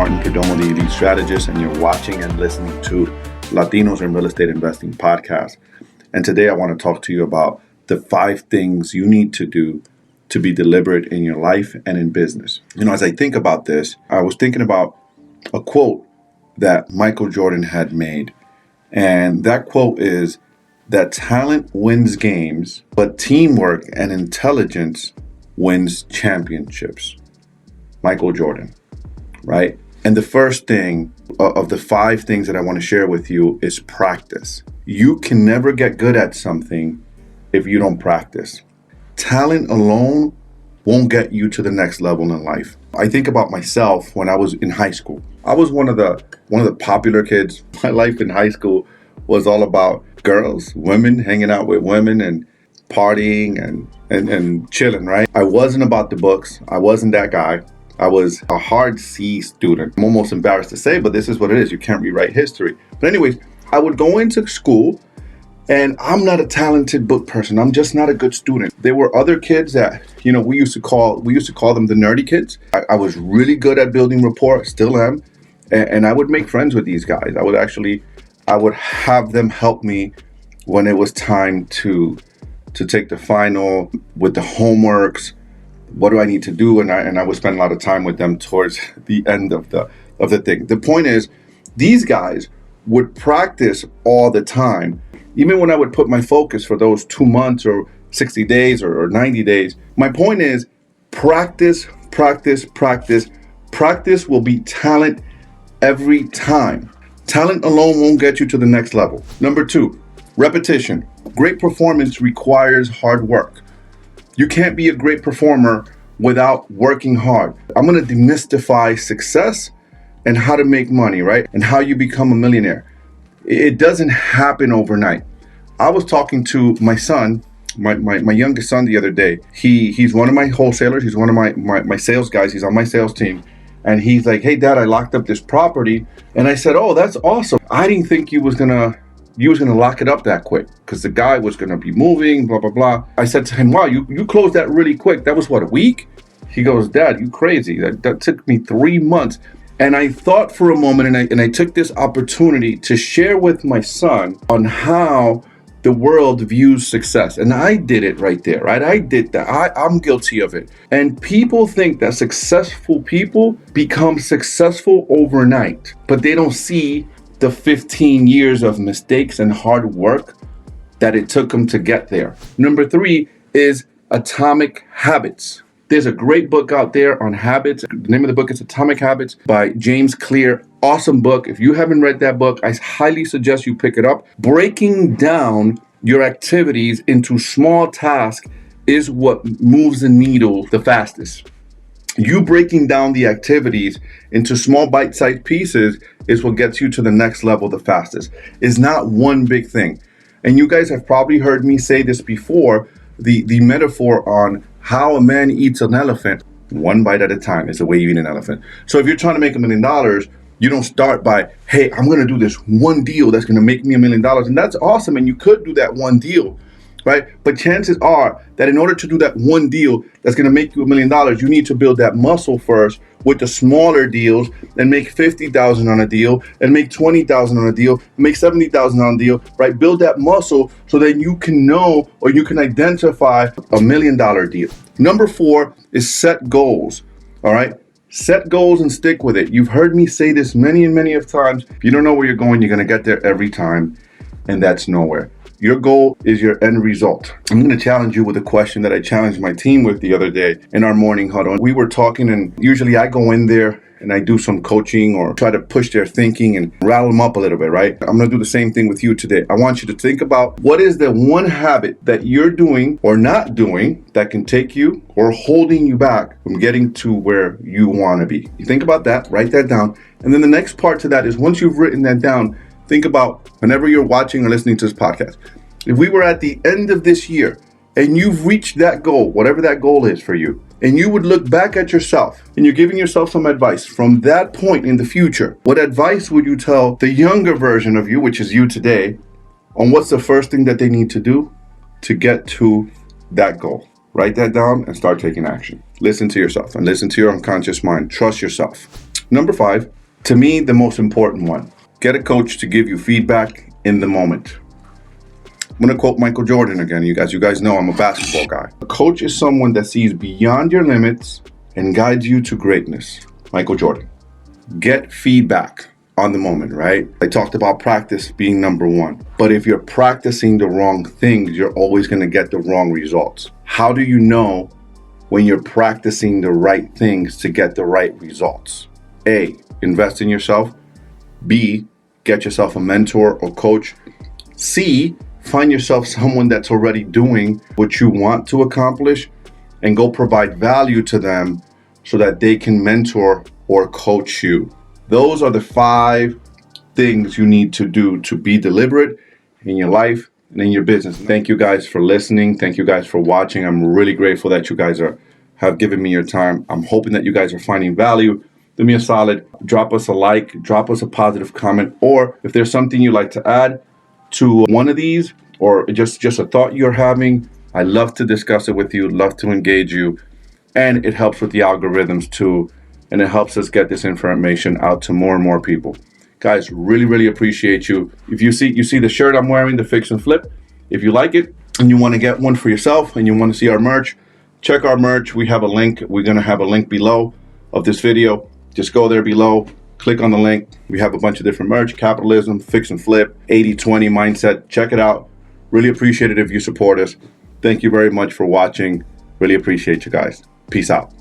Martin Perdomo, the Elite Strategist, and you're watching and listening to Latinos in Real Estate Investing podcast. And today I want to talk to you about the 5 things you need to do to be deliberate in your life and in business. As I think about this, I was thinking about a quote that Michael Jordan had made. And that quote is that talent wins games, but teamwork and intelligence wins championships. Michael Jordan, right? And the first thing of the 5 things that I want to share with you is practice. You can never get good at something if you don't practice. Talent alone won't get you to the next level in life. I think about myself when I was in high school. I was one of the popular kids. My life in high school was all about girls, women, hanging out with women and partying and chilling, right? I wasn't about the books. I wasn't that guy. I was a hard C student. I'm almost embarrassed to say, but this is what it is. You can't rewrite history. But anyways, I would go into school and I'm not a talented book person. I'm just not a good student. There were other kids that, we used to call them the nerdy kids. I was really good at building rapport, still am. And I would make friends with these guys. I would have them help me when it was time to take the final with the homeworks. What do I need to do? And I would spend a lot of time with them towards the end of the thing. The point is, these guys would practice all the time. Even when I would put my focus for those 2 months or 60 days or 90 days, my point is practice, practice, practice. Practice will beat talent every time. Talent alone won't get you to the next level. Number 2, repetition. Great performance requires hard work. You can't be a great performer without working hard. I'm going to demystify success and how to make money, right? And how you become a millionaire. It doesn't happen overnight. I was talking to my son, my youngest son the other day. He's one of my wholesalers. He's one of my sales guys. He's on my sales team. And he's like, "Hey, Dad, I locked up this property." And I said, "Oh, that's awesome. I didn't think you was gonna lock it up that quick because the guy was gonna be moving, blah, blah, blah." I said to him, "Wow, you closed that really quick. That was what, a week?" He goes, "Dad, you crazy. That took me 3 months." And I thought for a moment and I took this opportunity to share with my son on how the world views success. And I did it right there, right? I did that. I'm guilty of it. And people think that successful people become successful overnight, but they don't see the 15 years of mistakes and hard work that it took them to get there. Number 3 is Atomic Habits. There's a great book out there on habits. The name of the book is Atomic Habits by James Clear. Awesome book. If you haven't read that book, I highly suggest you pick it up. Breaking down your activities into small tasks is what moves the needle the fastest. You breaking down the activities into small bite-sized pieces is what gets you to the next level the fastest. It's not one big thing. And you guys have probably heard me say this before, the metaphor on how a man eats an elephant, one bite at a time is the way you eat an elephant. So if you're trying to make $1 million, you don't start by, "Hey, I'm going to do this one deal that's going to make me $1 million. And that's awesome. And you could do that one deal, right? But chances are that in order to do that one deal that's going to make you $1 million, you need to build that muscle first with the smaller deals and make 50,000 on a deal and make 20,000 on a deal, make 70,000 on a deal, right? Build that muscle so that you can know or you can identify $1 million deal. Number 4 is set goals, all right? Set goals and stick with it. You've heard me say this many and many of times. If you don't know where you're going, you're going to get there every time, and that's nowhere. Your goal is your end result. I'm going to challenge you with a question that I challenged my team with the other day in our morning huddle. We were talking, and usually I go in there and I do some coaching or try to push their thinking and rattle them up a little bit, right? I'm going to do the same thing with you today. I want you to think about what is the one habit that you're doing or not doing that can take you or holding you back from getting to where you want to be. You think about that, write that down. And then the next part to that is once you've written that down, think about whenever you're watching or listening to this podcast. If we were at the end of this year and you've reached that goal, whatever that goal is for you, and you would look back at yourself and you're giving yourself some advice from that point in the future, what advice would you tell the younger version of you, which is you today, on what's the first thing that they need to do to get to that goal? Write that down and start taking action. Listen to yourself and listen to your unconscious mind. Trust yourself. Number 5, to me, the most important one. Get a coach to give you feedback in the moment. I'm going to quote Michael Jordan again, you guys. You guys know I'm a basketball guy. A coach is someone that sees beyond your limits and guides you to greatness. Michael Jordan. Get feedback on the moment, right? I talked about practice being number 1. But if you're practicing the wrong things, you're always going to get the wrong results. How do you know when you're practicing the right things to get the right results? A, invest in yourself. B, get yourself a mentor or coach. C, find yourself someone that's already doing what you want to accomplish and go provide value to them so that they can mentor or coach you. Those are the 5 things you need to do to be deliberate in your life and in your business. Thank you guys for listening. Thank you guys for watching. I'm really grateful that you guys have given me your time. I'm hoping that you guys are finding value. Do me a solid, drop us a like, drop us a positive comment, or if there's something you'd like to add to one of these, or just a thought you're having, I love to discuss it with you, love to engage you, and it helps with the algorithms too, and it helps us get this information out to more and more people. Guys, really appreciate you. If you see the shirt I'm wearing, the Fix and Flip, if you like it and you want to get one for yourself and you want to see our merch, check our merch. We have a link. We're going to have a link below of this video. Just go there below, click on the link. We have a bunch of different merch, capitalism, fix and flip, 80-20 mindset. Check it out. Really appreciate it if you support us. Thank you very much for watching. Really appreciate you guys. Peace out.